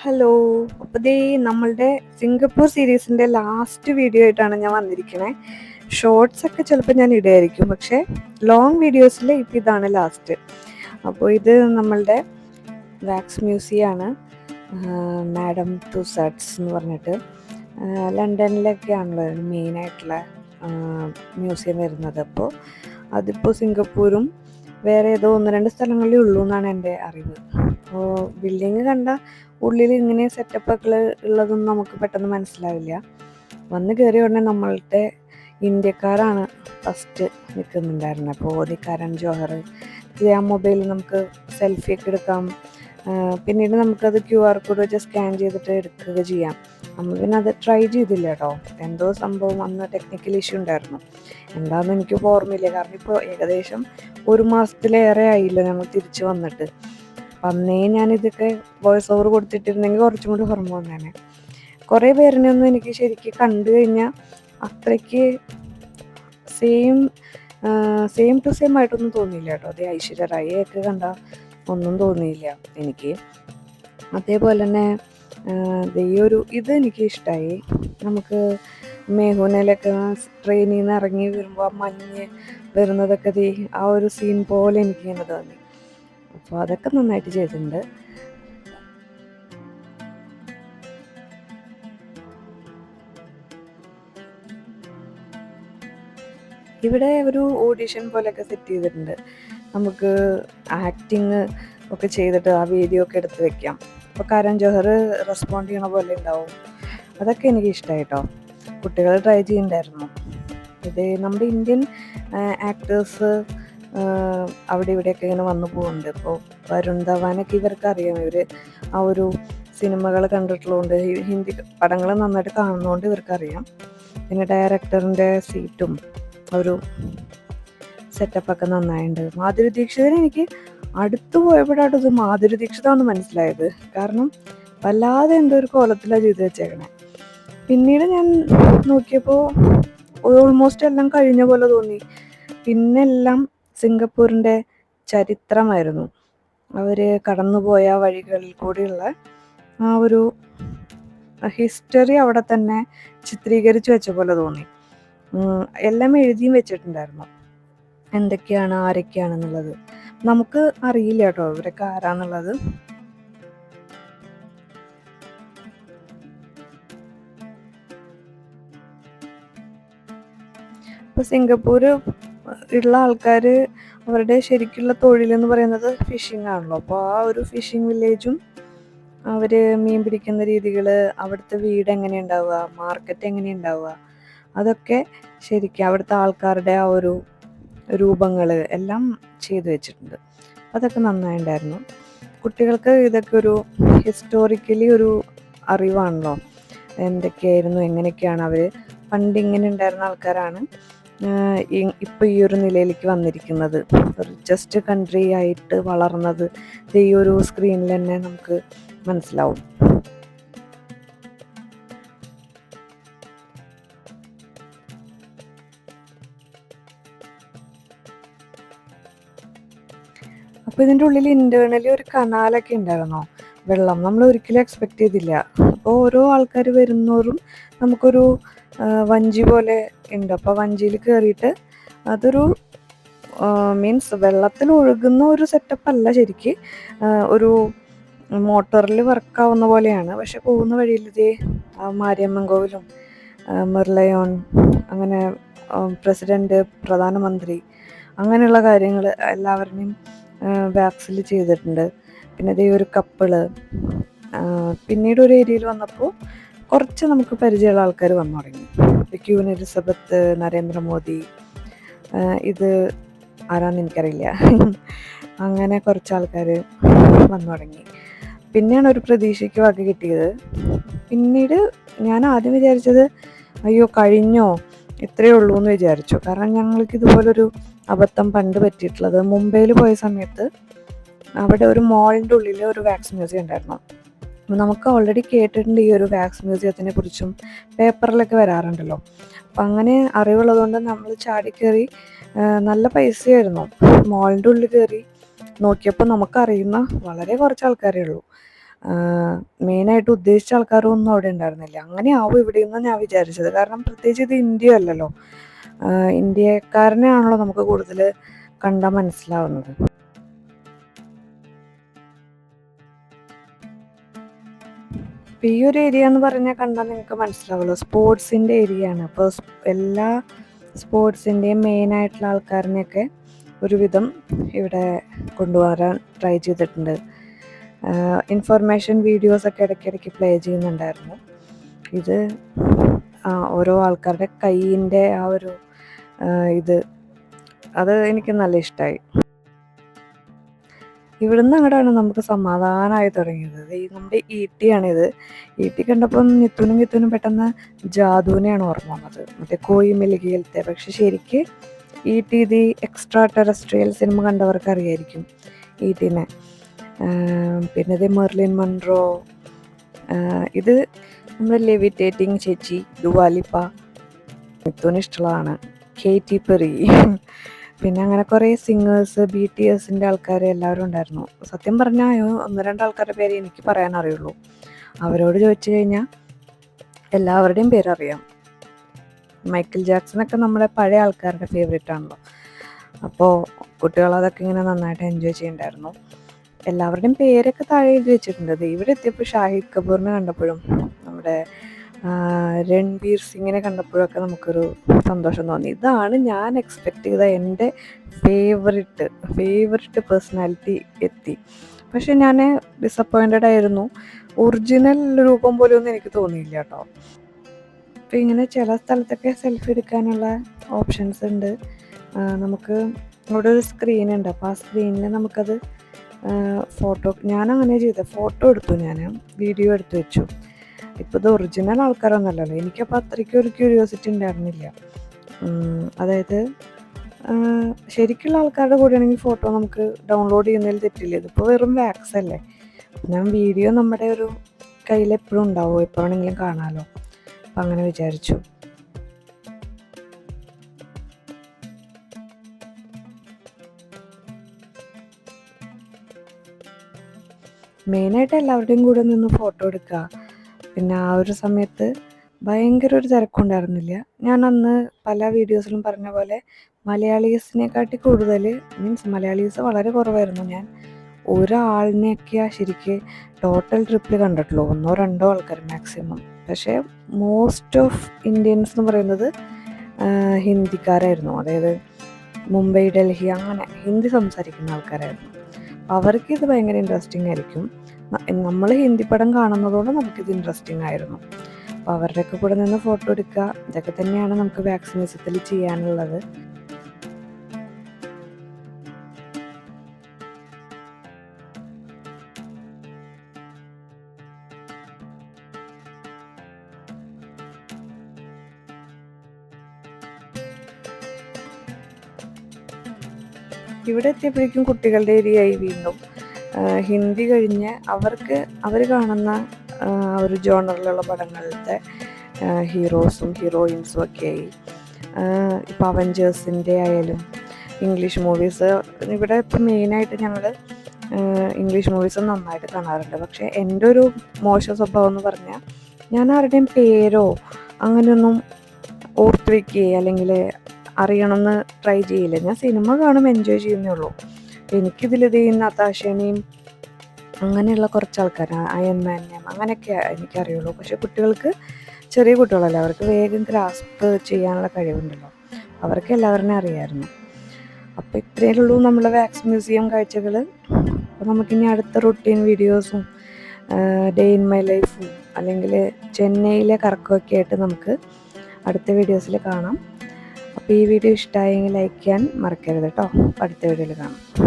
Hello. അപ്പോൾ ദേ നമ്മളുടെ Singapore സീരീസിൻ്റെ last video ആയിട്ടാണ് ഞാൻ വന്നിരിക്കണേ. ഷോർട്സ് ഒക്കെ ചിലപ്പോൾ ഞാൻ ഇടുമായിരിക്കും, പക്ഷേ ലോങ് വീഡിയോസിൽ ഇപ്പോൾ ഇതാണ് ലാസ്റ്റ്. അപ്പോൾ ഇത് നമ്മളുടെ വാക്സ് മ്യൂസിയമാണ്, മാഡം തുസാഡ്സ് എന്ന് പറഞ്ഞിട്ട്. ലണ്ടനിലൊക്കെയാണല്ലോ മെയിനായിട്ടുള്ള മ്യൂസിയം വരുന്നത്. അപ്പോൾ അതിപ്പോൾ സിംഗപ്പൂരും വേറെ ഏതോ 1-2 സ്ഥലങ്ങളിലേ ഉള്ളൂ എന്നാണ് എൻ്റെ അറിവ്. അപ്പോൾ ബിൽഡിങ് കണ്ട ഉള്ളിൽ ഇങ്ങനെ സെറ്റപ്പൊക്കെ ഉള്ളതൊന്നും നമുക്ക് പെട്ടെന്ന് മനസ്സിലാവില്ല. വന്ന് കയറിയ ഉടനെ നമ്മളുടെ ഇന്ത്യക്കാരാണ് ഫസ്റ്റ് നിൽക്കുന്നുണ്ടായിരുന്നത്. അപ്പോൾ ദി കരൺ ജോഹർ, ആ മൊബൈലിൽ നമുക്ക് സെൽഫിയൊക്കെ എടുക്കാം. പിന്നീട് നമുക്കത് QR കോഡ് വെച്ച് സ്കാൻ ചെയ്തിട്ട് എടുക്കുക ചെയ്യാം. നമ്മൾ പിന്നെ അത് ട്രൈ ചെയ്തില്ല കേട്ടോ. എന്തോ സംഭവം അന്ന് ടെക്നിക്കൽ ഇഷ്യൂ ഉണ്ടായിരുന്നു. എന്താണെന്ന് എനിക്കിപ്പോൾ ഓർമ്മയില്ല, കാരണം ഇപ്പോൾ ഏകദേശം 1 മാസത്തിലേറെ ആയില്ല ഞങ്ങൾ തിരിച്ചു വന്നിട്ട്. അപ്പം അന്നേ ഞാനിതൊക്കെ വോയിസ് ഓവർ കൊടുത്തിട്ടിരുന്നെങ്കിൽ കുറച്ചും കൂടി ഓർമ്മ വന്നേനെ. കുറേ പേരിനൊന്നും എനിക്ക് ശരിക്കും കണ്ടു കഴിഞ്ഞാൽ അത്രയ്ക്ക് സെയിം ടു സെയിം ആയിട്ടൊന്നും തോന്നിയില്ല കേട്ടോ. അതേ ഐശ്വര്യ റായിയൊക്കെ കണ്ടാൽ ഒന്നും തോന്നിയില്ല എനിക്ക്. അതേപോലെ തന്നെ ഇത് എനിക്ക് ഇഷ്ടമായി. നമുക്ക് മേഹുനയിലൊക്കെ ട്രെയിനിൽ നിന്ന് ഇറങ്ങി വരുമ്പോൾ മഞ്ഞ് വരുന്നതൊക്കെ ആ ഒരു സീൻ പോലെ എനിക്കിങ്ങനെ തോന്നി. അപ്പോൾ അതൊക്കെ നന്നായിട്ട് ചെയ്തിട്ടുണ്ട്. ഇവിടെ ഒരു ഓഡിഷൻ പോലെയൊക്കെ സെറ്റ് ചെയ്തിട്ടുണ്ട്. നമുക്ക് ആക്ടിങ് ഒക്കെ ചെയ്തിട്ട് ആ വീഡിയോ ഒക്കെ എടുത്ത് വെക്കാം. അപ്പോൾ കരൺ ജോഹർ റെസ്പോണ്ട് ചെയ്യണ പോലെ ഉണ്ടാവും. അതൊക്കെ എനിക്ക് ഇഷ്ടമായിട്ടോ. കുട്ടികൾ ട്രൈ ചെയ്യുന്നുണ്ടായിരുന്നു. ഇത് നമ്മുടെ ഇന്ത്യൻ ആക്ടേഴ്സ് അവിടെ ഇവിടെയൊക്കെ ഇങ്ങനെ വന്നു പോകുന്നുണ്ട്. ഇപ്പോൾ വരുൺ ധവാനൊക്കെ ഇവർക്ക് അറിയാം. ഇവർ ആ ഒരു സിനിമകൾ കണ്ടിട്ടുള്ളതുകൊണ്ട്, ഹിന്ദി പടങ്ങൾ നന്നായിട്ട് കാണുന്നതുകൊണ്ട് ഇവർക്കറിയാം. പിന്നെ ഡയറക്ടറിൻ്റെ സീറ്റും ഒരു സെറ്റപ്പൊക്കെ നന്നായിട്ടുണ്ട്. മാധുരി ദീക്ഷിതിനെ എനിക്ക് അടുത്ത് പോയപ്പോഴാണ് ഇത് മാധുരി ദീക്ഷിതാണെന്ന് മനസ്സിലായത്. കാരണം വല്ലാതെ എന്തോ ഒരു കോലത്തിലാണ് ചെയ്ത് വെച്ചേക്കണേ. പിന്നീട് ഞാൻ നോക്കിയപ്പോൾ ഓൾമോസ്റ്റ് എല്ലാം കഴിഞ്ഞ പോലെ തോന്നി. പിന്നെ എല്ലാം സിംഗപ്പൂരിൻ്റെ ചരിത്രമായിരുന്നു. അവർ കടന്നുപോയ വഴികളിൽ കൂടിയുള്ള ആ ഒരു ഹിസ്റ്ററി അവിടെ തന്നെ ചിത്രീകരിച്ച് വെച്ച പോലെ തോന്നി. എല്ലാം എഴുതിയും വെച്ചിട്ടുണ്ടായിരുന്നു, എന്തൊക്കെയാണ് ആരൊക്കെയാണെന്നുള്ളത്. നമുക്ക് അറിയില്ല കേട്ടോ ഇവരൊക്കെ ആരാന്നുള്ളത്. ഇപ്പോൾ സിംഗപ്പൂർ ഉള്ള ആൾക്കാർ അവരുടെ ശരിക്കുള്ള തൊഴിലെന്ന് പറയുന്നത് ഫിഷിംഗ് ആണല്ലോ. അപ്പോൾ ആ ഒരു ഫിഷിംഗ് വില്ലേജും അവർ മീൻ പിടിക്കുന്ന രീതികൾ, അവിടുത്തെ വീട് എങ്ങനെ ഉണ്ടാവുക, മാർക്കറ്റ് എങ്ങനെ ഉണ്ടാവുക, അതൊക്കെ ശരിക്കും അവിടുത്തെ ആൾക്കാരുടെ ആ ഒരു രൂപങ്ങൾ എല്ലാം ചെയ്തു വെച്ചിട്ടുണ്ട്. അതൊക്കെ നന്നായിട്ടുണ്ടായിരുന്നു. കുട്ടികൾക്ക് ഇതൊക്കെ ഒരു ഹിസ്റ്റോറിക്കലി ഒരു അറിവാണല്ലോ. എന്തൊക്കെയായിരുന്നു, എങ്ങനെയൊക്കെയാണ് അവർ പണ്ട് ഇങ്ങനെ ഉണ്ടായിരുന്ന ആൾക്കാരാണ് ഇപ്പോൾ ഈ ഒരു നിലയിലേക്ക് വന്നിരിക്കുന്നത്. റിച്ചസ്റ്റ് കൺട്രി ആയിട്ട് വളർന്നത് ഈ ഒരു സ്ക്രീനിൽ തന്നെ നമുക്ക് മനസ്സിലാവും. അപ്പോൾ ഇതിൻ്റെ ഉള്ളിൽ ഇൻറ്റേർണലി ഒരു കനാലൊക്കെ ഉണ്ടായിരുന്നോ, വെള്ളം. നമ്മൾ ഒരിക്കലും എക്സ്പെക്റ്റ് ചെയ്തില്ല. അപ്പോൾ ഓരോ ആൾക്കാർ വരുന്നോറും നമുക്കൊരു വഞ്ചി പോലെ ഉണ്ട്. അപ്പോൾ വഞ്ചിയിൽ കയറിയിട്ട് അതൊരു മീൻസ് വെള്ളത്തിൽ ഒഴുകുന്ന ഒരു സെറ്റപ്പ് അല്ല, ശരിക്ക് ഒരു മോട്ടറിൽ വർക്കാവുന്ന പോലെയാണ്. പക്ഷെ പോകുന്ന വഴിയിൽ ഇതേ മാരിയമ്മൻ കോവിലും മെർലയോൺ, അങ്ങനെ പ്രസിഡൻറ്റ്, പ്രധാനമന്ത്രി, അങ്ങനെയുള്ള കാര്യങ്ങൾ എല്ലാവരുടെയും വാക്സിൽ ചെയ്തിട്ടുണ്ട്. പിന്നെ ഇതേ ഒരു കപ്പിള്. പിന്നീട് ഒരു ഏരിയയിൽ വന്നപ്പോൾ കുറച്ച് നമുക്ക് പരിചയമുള്ള ആൾക്കാർ വന്നു തുടങ്ങി. ക്യൂൻ എലിസബത്ത്, നരേന്ദ്രമോദി, ഇത് ആരാന്ന് എനിക്കറിയില്ല. അങ്ങനെ കുറച്ച് ആൾക്കാർ വന്നു തുടങ്ങി. പിന്നെയാണ് ഒരു പ്രതീക്ഷയ്ക്ക് വക കിട്ടിയത്. പിന്നീട് ഞാൻ ആദ്യം വിചാരിച്ചത് അയ്യോ കഴിഞ്ഞോ, ഇത്രയേ ഉള്ളൂ എന്ന് വിചാരിച്ചു. കാരണം ഞങ്ങൾക്ക് ഇതുപോലൊരു അബദ്ധം പണ്ട് പറ്റിയിട്ടുള്ളത് മുംബൈയിൽ പോയ സമയത്ത്. അവിടെ ഒരു മോളിൻ്റെ ഉള്ളിൽ ഒരു വാക്സ് മ്യൂസിയം ഉണ്ടായിരുന്നു. നമുക്ക് ഓൾറെഡി കേട്ടിട്ടുണ്ട് ഈ ഒരു വാക്സ് മ്യൂസിയത്തിനെ കുറിച്ചും, പേപ്പറിലൊക്കെ വരാറുണ്ടല്ലോ. അപ്പം അങ്ങനെ അറിവുള്ളതുകൊണ്ട് നമ്മൾ ചാടിക്കയറി. നല്ല പൈസയായിരുന്നു. മോളിൻ്റെ ഉള്ളിൽ കയറി നോക്കിയപ്പോൾ നമുക്കറിയുന്ന വളരെ കുറച്ച് ആൾക്കാരേ ഉള്ളൂ. മെയിനായിട്ട് ഉദ്ദേശിച്ച ആൾക്കാരൊന്നും അവിടെ ഉണ്ടായിരുന്നില്ല. അങ്ങനെ ആവും ഇവിടെയെന്ന് ഞാൻ വിചാരിച്ചത്. കാരണം പ്രത്യേകിച്ച് ഇത് ഇന്ത്യ അല്ലല്ലോ, ഇന്ത്യക്കാരനെയാണല്ലോ നമുക്ക് കൂടുതൽ കണ്ടാൽ മനസ്സിലാവുന്നത്. ഇപ്പം ഈ ഒരു ഏരിയ എന്ന് പറഞ്ഞാൽ കണ്ടാൽ നിങ്ങൾക്ക് മനസ്സിലാവുമല്ലോ, സ്പോർട്സിൻ്റെ ഏരിയ ആണ്. അപ്പോൾ എല്ലാ സ്പോർട്സിൻ്റെയും മെയിനായിട്ടുള്ള ആൾക്കാരനെയൊക്കെ ഒരുവിധം ഇവിടെ കൊണ്ടുവരാൻ ട്രൈ ചെയ്തിട്ടുണ്ട്. ഇൻഫർമേഷൻ വീഡിയോസൊക്കെ ഇടയ്ക്കിടയ്ക്ക് പ്ലേ ചെയ്യുന്നുണ്ടായിരുന്നു. ഇത് ഓരോ ആൾക്കാരുടെ കൈയിൻ്റെ ആ ഒരു ഇത്, അത് എനിക്ക് നല്ല ഇഷ്ടമായി. ഇവിടുന്ന് അങ്ങോട്ടാണ് നമുക്ക് സമാധാനമായി തുടങ്ങിയത്. ഈ നമ്മുടെ ഈട്ടിയാണിത്. ഈട്ടി കണ്ടപ്പോൾ നിത്തുനും പെട്ടെന്ന് ജാദുവിനെയാണ് ഓർമ്മ വന്നത്, മറ്റേ കോയി മെലുകിയിലത്തെ. പക്ഷെ ശരിക്ക് ഈട്ടി ദി എക്സ്ട്രാ ടെറസ്ട്രിയൽ സിനിമ കണ്ടവർക്ക് അറിയായിരിക്കും ഈട്ടിനെ. പിന്നെ ഇത് മെർലിൻ മൺറോ, ഇത് നമ്മുടെ ലെവിറ്റേറ്റിംഗ് ചേച്ചി ദുവാലിപ്പ, മിഥുന് ഇഷ്ടമുള്ളതാണ്, കേറ്റി പെറി. പിന്നെ അങ്ങനെ കുറേ സിംഗേഴ്സ്, BTSൻ്റെ ആൾക്കാർ എല്ലാവരും ഉണ്ടായിരുന്നു. സത്യം പറഞ്ഞാൽ 1-2 ആൾക്കാരുടെ പേര് എനിക്ക് പറയാൻ അറിയുള്ളൂ. അവരോട് ചോദിച്ചു കഴിഞ്ഞാൽ എല്ലാവരുടെയും പേരറിയാം. മൈക്കിൾ ജാക്സണൊക്കെ നമ്മുടെ പഴയ ആൾക്കാരുടെ ഫേവറേറ്റ് ആണല്ലോ. അപ്പോൾ കുട്ടികളതൊക്കെ ഇങ്ങനെ നന്നായിട്ട് എൻജോയ് ചെയ്യുന്നുണ്ടായിരുന്നു. എല്ലാവരുടെയും പേരൊക്കെ താഴെ എഴുതി വെച്ചിട്ടുണ്ട്. ഇവിടെ എത്തിയപ്പോൾ ഷാഹിദ് കപൂറിനെ കണ്ടപ്പോഴും നമ്മുടെ രൺബീർ സിങ്ങിനെ കണ്ടപ്പോഴൊക്കെ നമുക്കൊരു സന്തോഷം തോന്നി. ഇതാണ് ഞാൻ എക്സ്പെക്റ്റ് ചെയ്ത എൻ്റെ ഫേവറിറ്റ് പേഴ്സണാലിറ്റി എത്തി. പക്ഷെ ഞാൻ ഡിസപ്പോയിൻറ്റഡ് ആയിരുന്നു. ഒറിജിനൽ രൂപം പോലും ഒന്നും എനിക്ക് തോന്നിയില്ല കേട്ടോ. അപ്പോൾ ഇങ്ങനെ ചില സ്ഥലത്തൊക്കെ സെൽഫി എടുക്കാനുള്ള ഓപ്ഷൻസ് ഉണ്ട്. നമുക്ക് ഇവിടെ ഒരു സ്ക്രീൻ ഉണ്ട്. അപ്പോൾ ആ സ്ക്രീനിൽ നമുക്കത് ഫോട്ടോ, ഞാനങ്ങനെ ചെയ്തത്, ഫോട്ടോ എടുത്തു, ഞാൻ വീഡിയോ എടുത്തു വെച്ചു. ഇപ്പോൾ ഇത് ഒറിജിനൽ ആൾക്കാരൊന്നുമല്ലല്ലോ. എനിക്കപ്പോൾ അത്രയ്ക്ക് ഒരു ക്യൂരിയോസിറ്റി ഉണ്ടായിരുന്നില്ല. അതായത് ശരിക്കുള്ള ആൾക്കാരുടെ കൂടെയാണെങ്കിൽ ഫോട്ടോ നമുക്ക് ഡൗൺലോഡ് ചെയ്യുന്നതിൽ തെറ്റില്ല. ഇതിപ്പോൾ വെറും വാക്സ് അല്ലേ. ഞാൻ വീഡിയോ നമ്മുടെ ഒരു കയ്യിൽ എപ്പോഴും ഉണ്ടാവും, എപ്പോൾ വേണമെങ്കിലും കാണാമല്ലോ. അപ്പം അങ്ങനെ വിചാരിച്ചു. മെയിനായിട്ട് എല്ലാവരുടെയും കൂടെ നിന്ന് ഫോട്ടോ എടുക്കുക. പിന്നെ ആ ഒരു സമയത്ത് ഭയങ്കര ഒരു തിരക്കുണ്ടായിരുന്നില്ല. ഞാൻ അന്ന് പല വീഡിയോസിലും പറഞ്ഞ പോലെ മലയാളീസിനെക്കാട്ടി കൂടുതൽ, മലയാളീസ് വളരെ കുറവായിരുന്നു. ഞാൻ ഒരാളിനെയൊക്കെയാണ് ശരിക്ക് ടോട്ടൽ ട്രിപ്പിൽ കണ്ടിട്ടുള്ളൂ, 1-2 ആൾക്കാർ മാക്സിമം. പക്ഷേ മോസ്റ്റ് ഓഫ് ഇന്ത്യൻസ് എന്ന് പറയുന്നത് ഹിന്ദിക്കാരായിരുന്നു. അതായത് മുംബൈ, ഡൽഹി, അങ്ങനെ ഹിന്ദി സംസാരിക്കുന്ന ആൾക്കാരായിരുന്നു. അവർക്ക് ഇത് ഭയങ്കര ഇൻട്രസ്റ്റിംഗ് ആയിരിക്കും. നമ്മൾ ഹിന്ദി പടം കാണുന്നതുകൊണ്ട് നമുക്കിത് ഇൻട്രസ്റ്റിംഗ് ആയിരുന്നു. അപ്പോൾ അവരുടെയൊക്കെ കൂടെ നിന്ന് ഫോട്ടോ എടുക്കുക, ഇതൊക്കെ തന്നെയാണ് നമുക്ക് വാക്സിനേഷത്തിൽ ചെയ്യാനുള്ളത്. ഇവിടെ എത്തിയപ്പോഴേക്കും കുട്ടികളുടെ ഏരിയയായി വീണ്ടും. ഹിന്ദി കഴിഞ്ഞ് അവർ കാണുന്ന ഒരു ജോണറിലുള്ള പടങ്ങളിലത്തെ ഹീറോസും ഹീറോയിൻസും ഒക്കെ ആയി. ഇപ്പോൾ അവഞ്ചേഴ്സിൻ്റെ ആയാലും ഇംഗ്ലീഷ് മൂവീസ്, ഇവിടെ ഇപ്പം മെയിനായിട്ട് ഞങ്ങൾ ഇംഗ്ലീഷ് മൂവീസ് നന്നായിട്ട് കാണാറുണ്ട്. പക്ഷേ എൻ്റെ ഒരു മോശം സ്വഭാവം എന്ന് പറഞ്ഞാൽ ഞാൻ ആരുടെയും പേരോ അങ്ങനെയൊന്നും ഓർത്ത് വയ്ക്കുകയോ അല്ലെങ്കിൽ അറിയണമെന്ന് ട്രൈ ചെയ്യില്ല. ഞാൻ സിനിമ കാണും, എൻജോയ് ചെയ്യുന്നേ ഉള്ളൂ. എനിക്കിതിലിത് നതാഷേനെയും അങ്ങനെയുള്ള കുറച്ച് ആൾക്കാർ, അയൺമാനെയും അങ്ങനെയൊക്കെ എനിക്കറിയുള്ളൂ. പക്ഷേ ചെറിയ കുട്ടികളല്ലേ, അവർക്ക് വേഗം ഗ്രാസ്പ് ചെയ്യാനുള്ള കഴിവുണ്ടല്ലോ, അവർക്ക് എല്ലാവരെയും അറിയാമായിരുന്നു. അപ്പോൾ ഇത്രയേ ഉള്ളൂ നമ്മളെ വാക്സ് മ്യൂസിയം കാഴ്ചകൾ. അപ്പോൾ നമുക്കിനി അടുത്ത റൊട്ടീൻ വീഡിയോസും ഡേ ഇൻ മൈ ലൈഫും അല്ലെങ്കിൽ ചെന്നൈയിലെ കറക്കമൊക്കെ ആയിട്ട് നമുക്ക് അടുത്ത വീഡിയോസിൽ കാണാം. അപ്പോൾ ഈ വീഡിയോ ഇഷ്ടമായെങ്കിൽ ലൈക്ക് ചെയ്യാൻ മറക്കരുത് കേട്ടോ. അടുത്ത വീഡിയോയിൽ കാണാം.